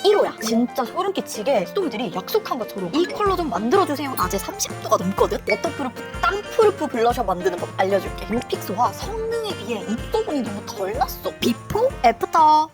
1호야. 진짜 소름 끼치게 스토미들이 약속한 것처럼 이 컬러 좀 만들어주세요. 낮에 30도가 넘거든? 워터프루프 땀프루프 블러셔 만드는 법 알려줄게. 이 픽스와 성능에 비해 입도분이 너무 덜 났어. 비포, 애프터.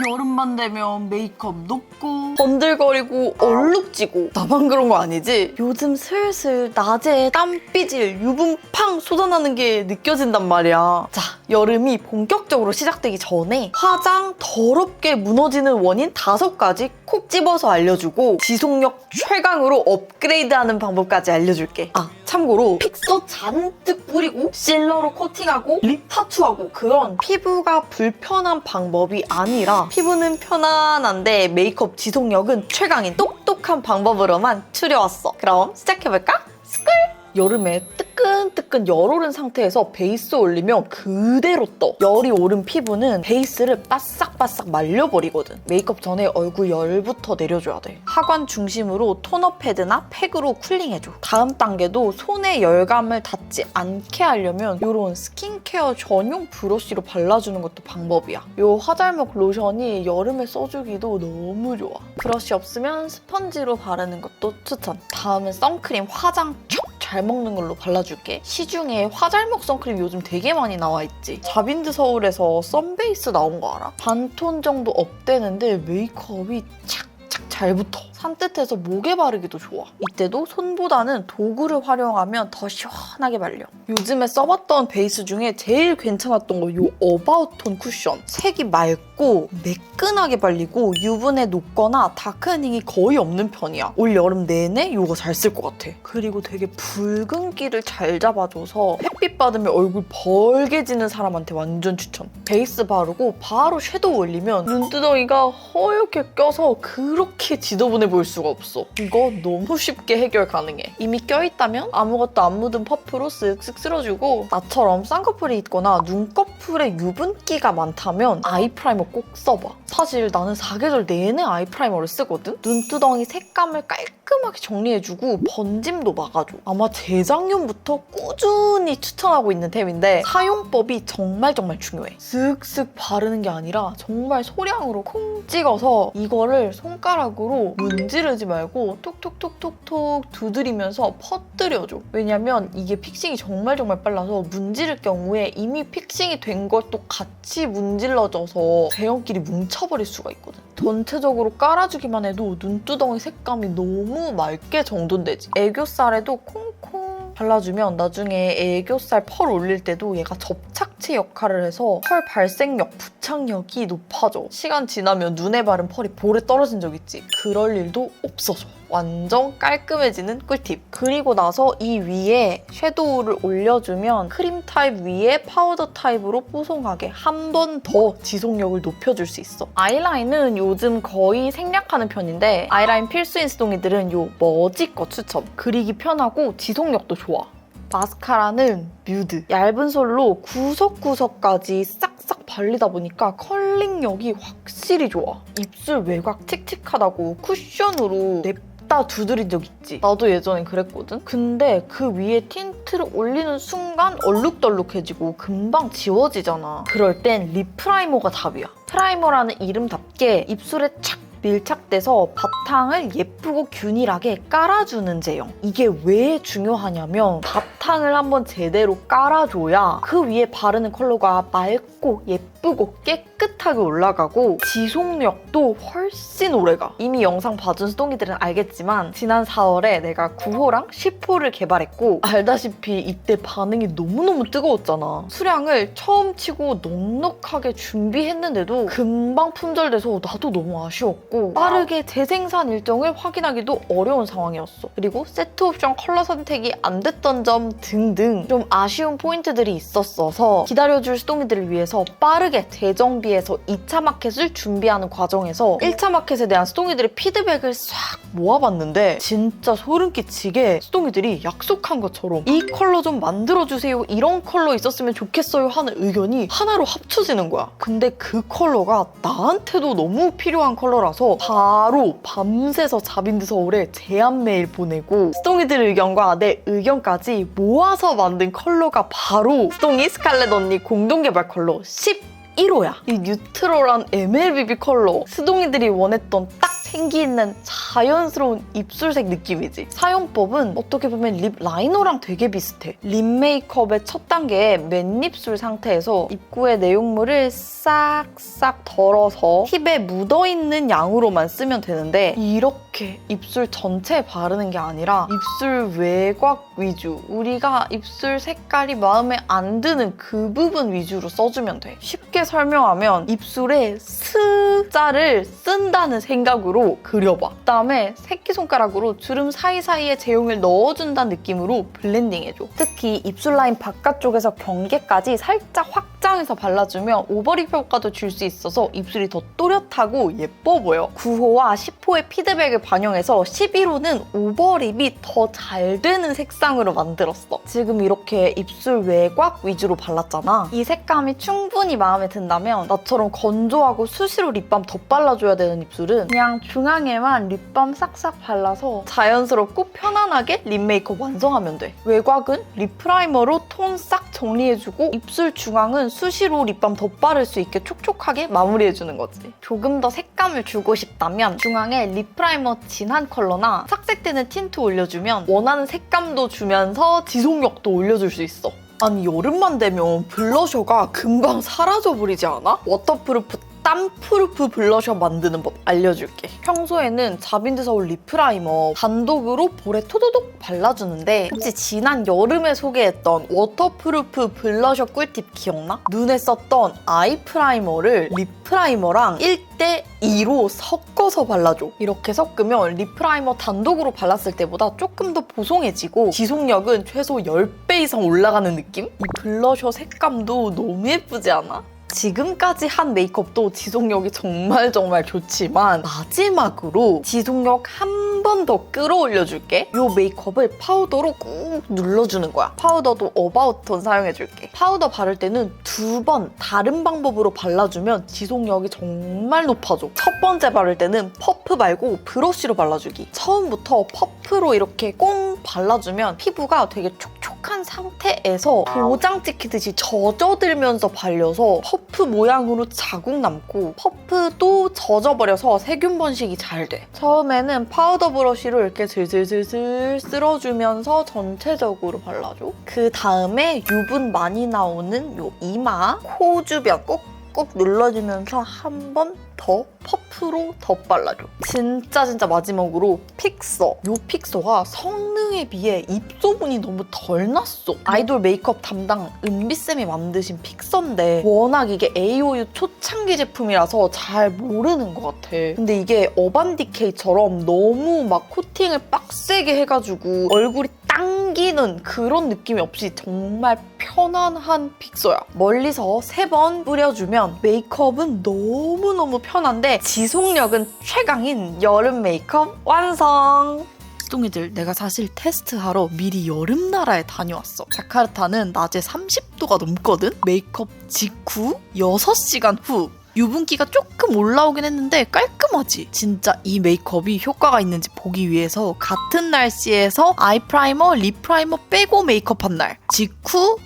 여름만 되면 메이크업 녹고 번들거리고 얼룩지고 나만 그런 거 아니지? 요즘 슬슬 낮에 땀삐질, 유분 팡 쏟아나는 게 느껴진단 말이야. 자, 여름이 본격적으로 시작되기 전에 화장 더럽게 무너지는 원인 5가지 콕 집어서 알려주고 지속력 최강으로 업그레이드하는 방법까지 알려줄게. 참고로 픽서 잔뜩 뿌리고 실러로 코팅하고 립 타투하고 그런 피부가 불편한 방법이 아니라 피부는 편안한데 메이크업 지속력은 최강인 똑똑한 방법으로만 추려왔어. 그럼 시작해볼까? 스쿨! 여름에 뜨끈뜨끈 열 오른 상태에서 베이스 올리면 그대로 떠. 열이 오른 피부는 베이스를 바싹바싹 말려버리거든. 메이크업 전에 얼굴 열부터 내려줘야 돼. 하관 중심으로 토너 패드나 팩으로 쿨링해줘. 다음 단계도 손의 열감을 닿지 않게 하려면 이런 스킨케어 전용 브러쉬로 발라주는 것도 방법이야. 이 화잘먹 로션이 여름에 써주기도 너무 좋아. 브러쉬 없으면 스펀지로 바르는 것도 추천. 다음은 선크림 화장 잘 먹는 걸로 발라줄게. 시중에 화잘먹 선크림 요즘 되게 많이 나와있지. 자빈드 서울에서 썬베이스 나온 거 알아? 반톤 정도 업되는데 메이크업이 착착 잘 붙어. 산뜻해서 목에 바르기도 좋아. 이때도 손보다는 도구를 활용하면 더 시원하게 발려. 요즘에 써봤던 베이스 중에 제일 괜찮았던 거 이 어바웃톤 쿠션. 색이 맑고 매끈하게 발리고 유분에 녹거나 다크닝이 거의 없는 편이야. 올 여름 내내 이거 잘 쓸 것 같아. 그리고 되게 붉은기를 잘 잡아줘서 햇빛 받으면 얼굴 벌게지는 사람한테 완전 추천. 베이스 바르고 바로 섀도우 올리면 눈두덩이가 허옇게 껴서 그렇게 지저분해 보일 수가 없어. 이거 너무 쉽게 해결 가능해. 이미 껴있다면 아무것도 안 묻은 퍼프로 쓱쓱 쓸어주고 나처럼 쌍꺼풀이 있거나 눈꺼풀에 유분기가 많다면 아이 프라이머 꼭 써봐. 사실 나는 사계절 내내 아이 프라이머를 쓰거든? 눈두덩이 색감을 깔끔하게 정리해주고 번짐도 막아줘. 아마 재작년부터 꾸준히 추천하고 있는 템인데 사용법이 정말 중요해. 쓱쓱 바르는 게 아니라 정말 소량으로 콩 찍어서 이거를 손가락으로 문지르지 말고 톡톡톡톡톡 두드리면서 퍼뜨려줘. 왜냐면 이게 픽싱이 정말 빨라서 문지를 경우에 이미 픽싱이 된 것도 같이 문질러져서 제형끼리 뭉쳐버릴 수가 있거든. 전체적으로 깔아주기만 해도 눈두덩이 색감이 너무 맑게 정돈되지. 애교살에도 콩콩 발라주면 나중에 애교살 펄 올릴 때도 얘가 접착제 역할을 해서 펄 발색력, 부착력이 높아져. 시간 지나면 눈에 바른 펄이 볼에 떨어진 적 있지? 그럴 일도 없어져. 완전 깔끔해지는 꿀팁. 그리고 나서 이 위에 섀도우를 올려주면 크림 타입 위에 파우더 타입으로 뽀송하게 한 번 더 지속력을 높여줄 수 있어. 아이라인은 요즘 거의 생략하는 편인데 아이라인 필수인 수동이들은 요 머지 거 추천. 그리기 편하고 지속력도 좋아. 마스카라는 뮤드. 얇은 솔로 구석구석까지 싹싹 발리다 보니까 컬링력이 확실히 좋아. 입술 외곽 칙칙하다고 쿠션으로 냅다 두드린 적 있지? 나도 예전엔 그랬거든? 근데 그 위에 틴트를 올리는 순간 얼룩덜룩해지고 금방 지워지잖아. 그럴 땐 립 프라이머가 답이야. 프라이머라는 이름답게 입술에 착 밀착돼서 바탕을 예쁘고 균일하게 깔아주는 제형. 이게 왜 중요하냐면 바탕을 한번 제대로 깔아줘야 그 위에 바르는 컬러가 맑고 예쁘고 깨끗하게 올라가고 지속력도 훨씬 오래가. 이미 영상 봐준 수동이들은 알겠지만 지난 4월에 내가 9호랑 10호를 개발했고 알다시피 이때 반응이 너무너무 뜨거웠잖아. 수량을 처음 치고 넉넉하게 준비했는데도 금방 품절돼서 나도 너무 아쉬웠고 빠르게 재생산 일정을 확인하기도 어려운 상황이었어. 그리고 세트 옵션 컬러 선택이 안 됐던 점 등등 좀 아쉬운 포인트들이 있었어서 기다려줄 수동이들을 위해서 빠르게 재정비해서 2차 마켓을 준비하는 과정에서 1차 마켓에 대한 수동이들의 피드백을 싹 모아봤는데 진짜 소름 끼치게 수동이들이 약속한 것처럼 이 컬러 좀 만들어주세요, 이런 컬러 있었으면 좋겠어요 하는 의견이 하나로 합쳐지는 거야. 근데 그 컬러가 나한테도 너무 필요한 컬러라서 바로 밤새서 자빈드 서울에 제안 메일 보내고 수동이들 의견과 내 의견까지 모아서 만든 컬러가 바로 수동이 스칼렛 언니 공동 개발 컬러 10 1호야. 이 뉴트럴한 MLBB 컬러. 스동이들이 원했던 딱 생기 있는 자연스러운 입술색 느낌이지. 사용법은 어떻게 보면 립 라이너랑 되게 비슷해. 립 메이크업의 첫 단계에 맨입술 상태에서 입구의 내용물을 싹싹 덜어서 팁에 묻어있는 양으로만 쓰면 되는데 이렇게 입술 전체에 바르는 게 아니라 입술 외곽 위주, 우리가 입술 색깔이 마음에 안 드는 그 부분 위주로 써주면 돼. 쉽게 설명하면 입술에 스자를 쓴다는 생각으로 그려봐. 그다음에 새끼손가락으로 주름 사이사이에 제형을 넣어준다는 느낌으로 블렌딩해줘. 특히 입술 라인 바깥쪽에서 경계까지 살짝 확장해서 발라주면 오버립 효과도 줄 수 있어서 입술이 더 또렷하고 예뻐 보여. 9호와 10호의 피드백을 반영해서 11호는 오버립이 더 잘 되는 색상으로 만들었어. 지금 이렇게 입술 외곽 위주로 발랐잖아. 이 색감이 충분히 마음에 든다면 나처럼 건조하고 수시로 립밤 덧발라줘야 되는 입술은 그냥 중앙에만 립밤 싹싹 발라서 자연스럽고 편안하게 립 메이크업 완성하면 돼. 외곽은 립 프라이머로 톤 싹 정리해주고 입술 중앙은 수시로 립밤 덧바를 수 있게 촉촉하게 마무리해주는 거지. 조금 더 색감을 주고 싶다면 중앙에 립 프라이머 진한 컬러나 착색되는 틴트 올려주면 원하는 색감도 주면서 지속력도 올려줄 수 있어. 아니 여름만 되면 블러셔가 금방 사라져버리지 않아? 워터프루프 땀프루프 블러셔 만드는 법 알려줄게. 평소에는 자빈드 서울 립 프라이머 단독으로 볼에 토도독 발라주는데 혹시 지난 여름에 소개했던 워터프루프 블러셔 꿀팁 기억나? 눈에 썼던 아이 프라이머를 립 프라이머랑 1대2로 섞어서 발라줘. 이렇게 섞으면 립 프라이머 단독으로 발랐을 때보다 조금 더 보송해지고 지속력은 최소 10배 이상 올라가는 느낌? 이 블러셔 색감도 너무 예쁘지 않아? 지금까지 한 메이크업도 지속력이 정말 좋지만 마지막으로 지속력 한 번 더 끌어올려줄게. 이 메이크업을 파우더로 꾹 눌러주는 거야. 파우더도 어바웃 톤 사용해줄게. 파우더 바를 때는 2번 다른 방법으로 발라주면 지속력이 정말 높아져. 첫 번째 바를 때는 퍼프 말고 브러쉬로 발라주기. 처음부터 퍼프로 이렇게 꽁 발라주면 피부가 되게 촉촉한 상태에서 도장 찍히듯이 젖어들면서 발려서 퍼프 모양으로 자국 남고 퍼프도 젖어버려서 세균 번식이 잘 돼. 처음에는 파우더 브러쉬로 이렇게 슬슬슬슬 쓸어주면서 전체적으로 발라줘. 그 다음에 유분 많이 나오는 요 이마, 코 주변 꾹꾹 눌러주면서 한 번 더 퍼프로 덧발라줘. 진짜 마지막으로 픽서. 요 픽서가 성능에 비해 입소분이 너무 덜 났어. 아이돌 메이크업 담당 은비쌤이 만드신 픽서인데 워낙 이게 AOU 초창기 제품이라서 잘 모르는 것 같아. 근데 이게 어반디케이처럼 너무 막 코팅을 빡세게 해가지고 얼굴이 당기는 그런 느낌이 없이 정말 편안한 픽서야. 멀리서 3번 뿌려주면 메이크업은 너무너무 편한데 지속력은 최강인 여름 메이크업 완성! 똥이들, 내가 사실 테스트하러 미리 여름 나라에 다녀왔어. 자카르타는 낮에 30도가 넘거든? 메이크업 직후 6시간 후 유분기가 조금 올라오긴 했는데 깔끔하지? 진짜 이 메이크업이 효과가 있는지 보기 위해서 같은 날씨에서 아이 프라이머, 립 프라이머 빼고 메이크업한 날 직후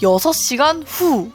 6시간 후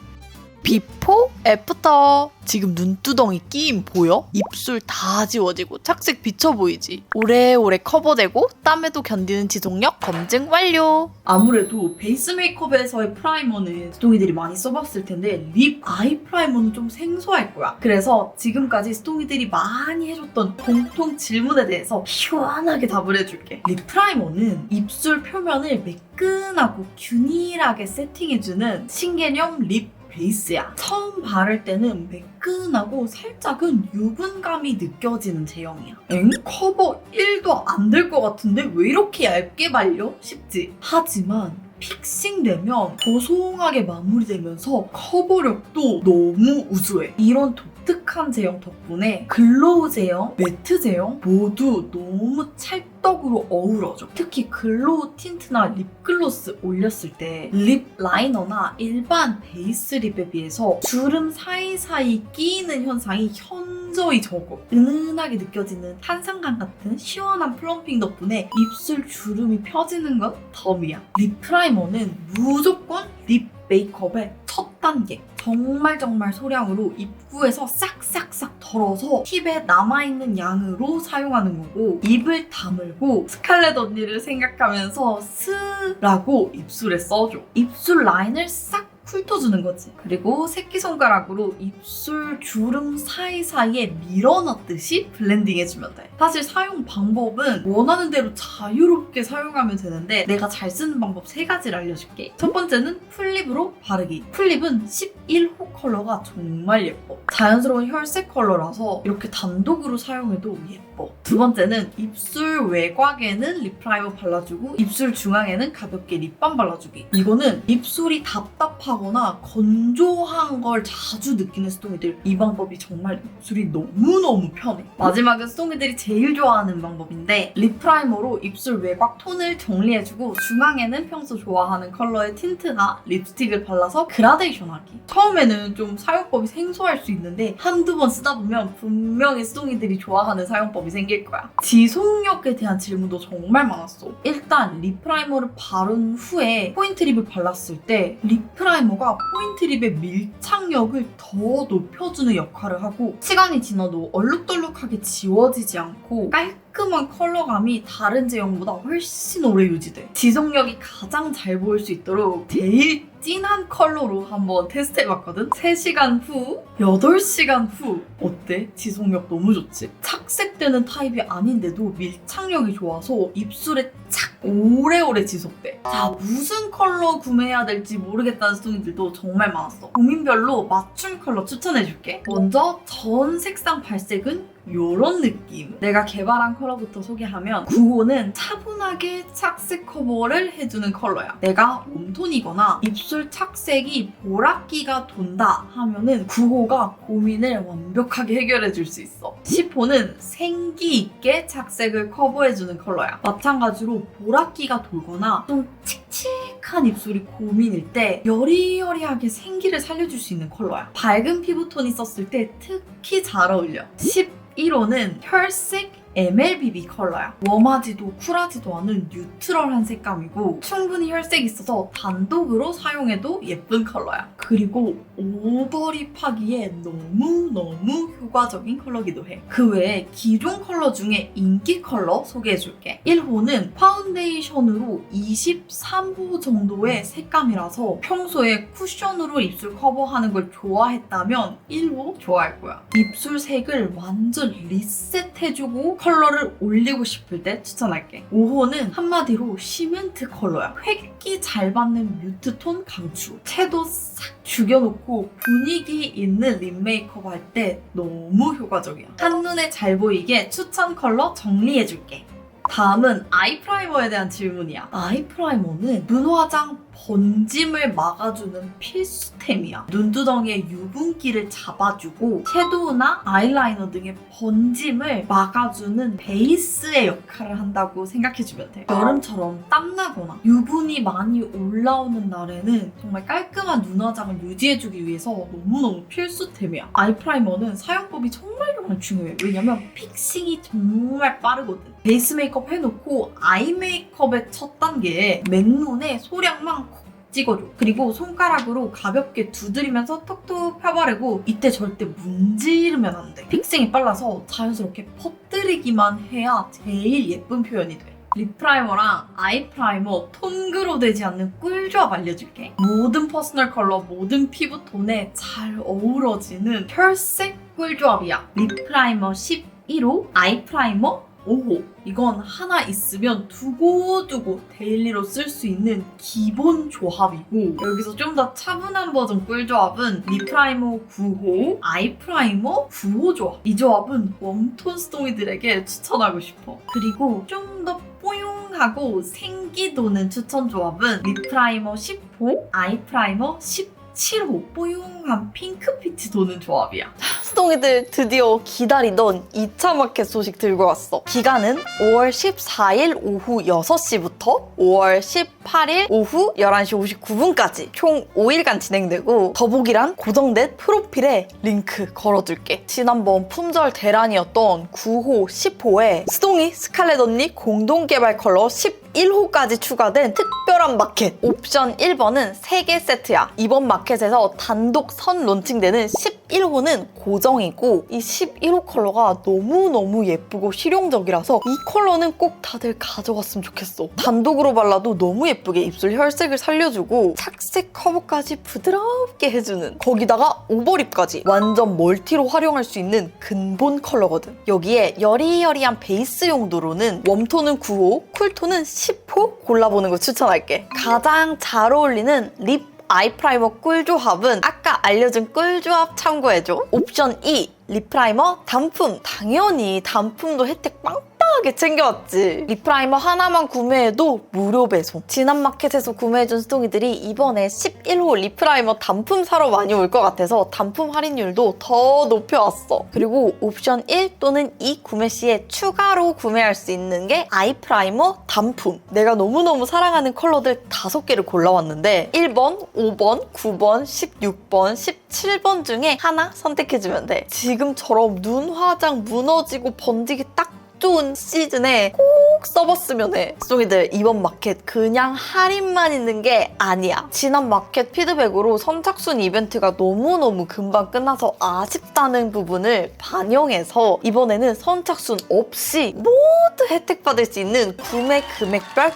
비포, 애프터. 지금 눈두덩이 끼임 보여? 입술 다 지워지고 착색 비쳐 보이지? 오래오래 커버되고 땀에도 견디는 지속력 검증 완료! 아무래도 베이스 메이크업에서의 프라이머는 스토이들이 많이 써봤을 텐데 립 아이 프라이머는 좀 생소할 거야. 그래서 지금까지 스토이들이 많이 해줬던 공통 질문에 대해서 시원하게 답을 해줄게. 립 프라이머는 입술 표면을 매끈하고 균일하게 세팅해주는 신개념 립 베이스야. 처음 바를 때는 매끈하고 살짝은 유분감이 느껴지는 제형이야. 커버 1도 안 될 것 같은데 왜 이렇게 얇게 발려? 싶지? 하지만 픽싱되면 보송하게 마무리되면서 커버력도 너무 우수해. 이런 독특한 제형 덕분에 글로우 제형, 매트 제형 모두 너무 찰떡으로 어우러져. 특히 글로우 틴트나 립글로스 올렸을 때 립 라이너나 일반 베이스 립에 비해서 주름 사이사이 끼이는 현상이 현저히 적어. 은은하게 느껴지는 탄산감 같은 시원한 플럼핑 덕분에 입술 주름이 펴지는 건 덤이야. 립 프라이머는 무조건 립 메이크업의 첫 단계. 정말 소량으로 입구에서 싹싹싹 덜어서 팁에 남아있는 양으로 사용하는 거고, 입을 다물고 스칼렛 언니를 생각하면서 스라고 입술에 써줘. 입술 라인을 싹 훑어주는 거지. 그리고 새끼손가락으로 입술 주름 사이사이에 밀어넣듯이 블렌딩 해주면 돼. 사실 사용 방법은 원하는 대로 자유롭게 사용하면 되는데 내가 잘 쓰는 방법 3가지를 알려줄게. 첫 번째는 풀립으로 바르기. 풀립은 11호 컬러가 정말 예뻐. 자연스러운 혈색 컬러라서 이렇게 단독으로 사용해도 예뻐. 두 번째는 입술 외곽에는 립 프라이머 발라주고 입술 중앙에는 가볍게 립밤 발라주기. 이거는 입술이 답답하거나 건조한 걸 자주 느끼는 스토미들, 이 방법이 정말 입술이 너무너무 편해. 마지막은 스토미들이 제일 좋아하는 방법인데, 립 프라이머로 입술 외곽 톤을 정리해주고 중앙에는 평소 좋아하는 컬러의 틴트나 립스틱을 발라서 그라데이션 하기. 처음에는 좀 사용법이 생소할 수 있는데 한두 번 쓰다 보면 분명히 스토미들이 좋아하는 사용법이 생길 거야. 지속력에 대한 질문도 정말 많았어. 일단 립 프라이머를 바른 후에 포인트 립을 발랐을 때 립 프라이머가 포인트 립의 밀착력을 더 높여주는 역할을 하고, 시간이 지나도 얼룩덜룩하게 지워지지 않고 깔끔한 컬러감이 다른 제형보다 훨씬 오래 유지돼. 지속력이 가장 잘 보일 수 있도록 제일 진한 컬러로 한번 테스트해봤거든? 3시간 후, 8시간 후. 어때? 지속력 너무 좋지? 착색되는 타입이 아닌데도 밀착력이 좋아서 입술에 착 오래오래 지속돼. 자, 무슨 컬러 구매해야 될지 모르겠다는 스토미들도 정말 많았어. 고민별로 맞춤 컬러 추천해줄게. 먼저 전 색상 발색은 요런 느낌. 내가 개발한 컬러부터 소개하면, 9호는 차분하게 착색 커버를 해주는 컬러야. 내가 웜톤이거나 입술 착색이 보랏기가 돈다 하면은 9호가 고민을 완벽하게 해결해줄 수 있어. 10호는 생기 있게 착색을 커버해주는 컬러야. 마찬가지로 보랏기가 돌거나 좀 칙칙한 입술이 고민일 때 여리여리하게 생기를 살려줄 수 있는 컬러야. 밝은 피부톤이 썼을 때 특히 잘 어울려. 11호는 혈색 MLBB 컬러야. 웜하지도 쿨하지도 않은 뉴트럴한 색감이고 충분히 혈색이 있어서 단독으로 사용해도 예쁜 컬러야. 그리고 오버립하기에 너무너무 효과적인 컬러기도 해. 그 외에 기존 컬러 중에 인기 컬러 소개해줄게. 1호는 파운데이션으로 23호 정도의 색감이라서 평소에 쿠션으로 입술 커버하는 걸 좋아했다면 1호 좋아할 거야. 입술 색을 완전 리셋해주고 컬러를 올리고 싶을 때 추천할게. 5호는 한마디로 시멘트 컬러야. 획기 잘 받는 뮤트톤 강추. 채도 싹 죽여놓고 분위기 있는 립 메이크업 할 때 너무 효과적이야. 한눈에 잘 보이게 추천 컬러 정리해줄게. 다음은 아이 프라이머에 대한 질문이야. 아이 프라이머는 눈화장 번짐을 막아주는 필수템이야. 눈두덩이의 유분기를 잡아주고 섀도우나 아이라이너 등의 번짐을 막아주는 베이스의 역할을 한다고 생각해주면 돼. 여름처럼 땀나거나 유분이 많이 올라오는 날에는 정말 깔끔한 눈화장을 유지해주기 위해서 너무너무 필수템이야. 아이 프라이머는 사용법이 정말 중요해. 왜냐면 픽싱이 정말 빠르거든. 베이스 메이크업 해놓고 아이 메이크업의 첫 단계에 맨눈에 소량만 콕 찍어줘. 그리고 손가락으로 가볍게 두드리면서 톡톡 펴바르고, 이때 절대 문지르면 안 돼. 픽싱이 빨라서 자연스럽게 퍼뜨리기만 해야 제일 예쁜 표현이 돼. 립 프라이머랑 아이 프라이머 톤그로 되지 않는 꿀조합 알려줄게. 모든 퍼스널 컬러, 모든 피부톤에 잘 어우러지는 혈색 꿀조합이야. 립 프라이머 11호, 아이 프라이머 5호. 이건 하나 있으면 두고두고 데일리로 쓸 수 있는 기본 조합이고, 여기서 좀 더 차분한 버전 꿀조합은 립 프라이머 9호, 아이 프라이머 9호 조합. 이 조합은 웜톤 스토미들에게 추천하고 싶어. 그리고 좀 더 뽀용하고 생기 도는 추천 조합은 립 프라이머 10호, 아이 프라이머 17호. 뽀용한 핑크빛이 도는 조합이야. 스토미들 드디어 기다리던 2차 마켓 소식 들고 왔어. 기간은 5월 14일 오후 6시부터 5월 18일 오후 11시 59분까지 총 5일간 진행되고, 더보기란 고정된 프로필에 링크 걸어둘게. 지난번 품절 대란이었던 9호, 10호에 스토미 스칼렛 언니 공동 개발 컬러 11호까지 추가된 특별 특별한 마켓. 옵션 1번은 3개 세트야. 이번 마켓에서 단독 선 론칭되는 11호는 고정이고 이 11호 컬러가 너무너무 예쁘고 실용적이라서 이 컬러는 꼭 다들 가져갔으면 좋겠어. 단독으로 발라도 너무 예쁘게 입술 혈색을 살려주고 착색 커버까지 부드럽게 해주는, 거기다가 오버립까지 완전 멀티로 활용할 수 있는 근본 컬러거든. 여기에 여리여리한 베이스 용도로는 웜톤은 9호, 쿨톤은 10호 골라보는 거 추천할게. 가장 잘 어울리는 립 아이 프라이머 꿀 조합은 아까 알려준 꿀 조합 참고해줘. 옵션 2, 립 프라이머 단품. 당연히 단품도 혜택 빵빵하게 챙겨왔지. 립 프라이머 하나만 구매해도 무료 배송. 지난 마켓에서 구매해준 수동이들이 이번에 11호 립 프라이머 단품 사러 많이 올 것 같아서 단품 할인율도 더 높여왔어. 그리고 옵션 1 또는 2 구매 시에 추가로 구매할 수 있는 게 아이 프라이머 단품. 내가 너무너무 사랑하는 컬러들 5개를 골라왔는데 1번, 5번, 9번, 16번, 17번 중에 하나 선택해주면 돼. 지금처럼 눈 화장 무너지고 번지기 딱 좋은 시즌에 꼭 써봤으면 해. 수동이들 이번 마켓 그냥 할인만 있는 게 아니야. 지난 마켓 피드백으로 선착순 이벤트가 너무너무 금방 끝나서 아쉽다는 부분을 반영해서 이번에는 선착순 없이 모두 혜택 받을 수 있는 구매 금액별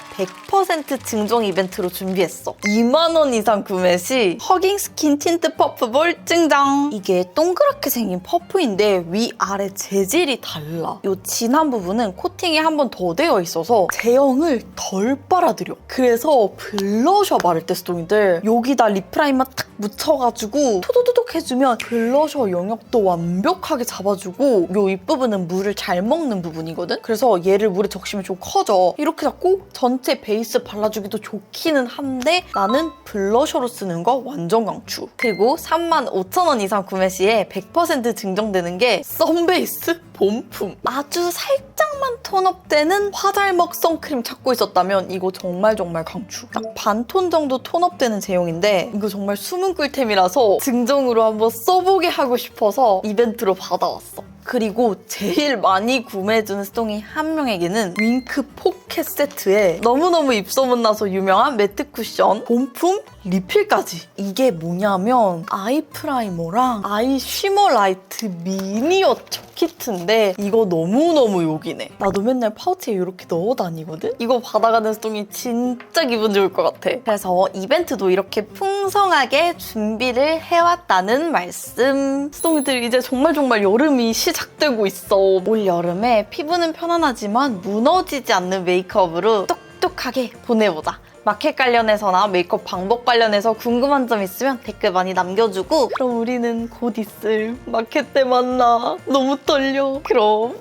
100% 증정 이벤트로 준비했어. 2만 원 이상 구매 시 허깅 스킨 틴트 퍼프볼 증정. 이게 동그랗게 생긴 퍼프인데 위아래 재질이 달라. 요 진한 부분은 코팅이 한 번 더 되어 있어서 제형을 덜 빨아들여. 그래서 블러셔 바를 때 수동이들 여기다 립 프라이머 탁 묻혀가지고 토도도독 해주면 블러셔 영역도 완벽하게 잡아주고 요 윗부분은 물을 잘 먹는 부분이거든? 그래서 얘를 물에 적시면 좀 커져. 이렇게 잡고 전체 베이스 발라주기도 좋기는 한데 나는 블러셔로 쓰는 거 완전 강추. 그리고 35,000원 이상 구매 시에 100% 증정되는 게 썬베이스 본품. 아주 살짝만 톤업되는 화잘먹 선크림 찾고 있었다면 이거 정말 강추. 딱 반톤 정도 톤업되는 제형인데 이거 정말 숨은 꿀템이라서 증정으로 한번 써보게 하고 싶어서 이벤트로 받아왔어. 그리고 제일 많이 구매해주는 수동이 한 명에게는 윙크 포켓 세트에 너무너무 입소문 나서 유명한 매트 쿠션, 본품, 리필까지. 이게 뭐냐면 아이 프라이머랑 아이 쉬머 라이트 미니어처 키트인데 이거 너무너무 욕이네. 나도 맨날 파우치에 이렇게 넣어 다니거든? 이거 받아가는 수동이 진짜 기분 좋을 것 같아. 그래서 이벤트도 이렇게 풍성하게 준비를 해왔다는 말씀. 수동이들 이제 정말 여름이 시작되고 있어. 올 여름에 피부는 편안하지만 무너지지 않는 메이크업으로 똑똑하게 보내보자. 마켓 관련해서나 메이크업 방법 관련해서 궁금한 점 있으면 댓글 많이 남겨주고 그럼 우리는 곧 있을 마켓 때 만나. 너무 떨려. 그럼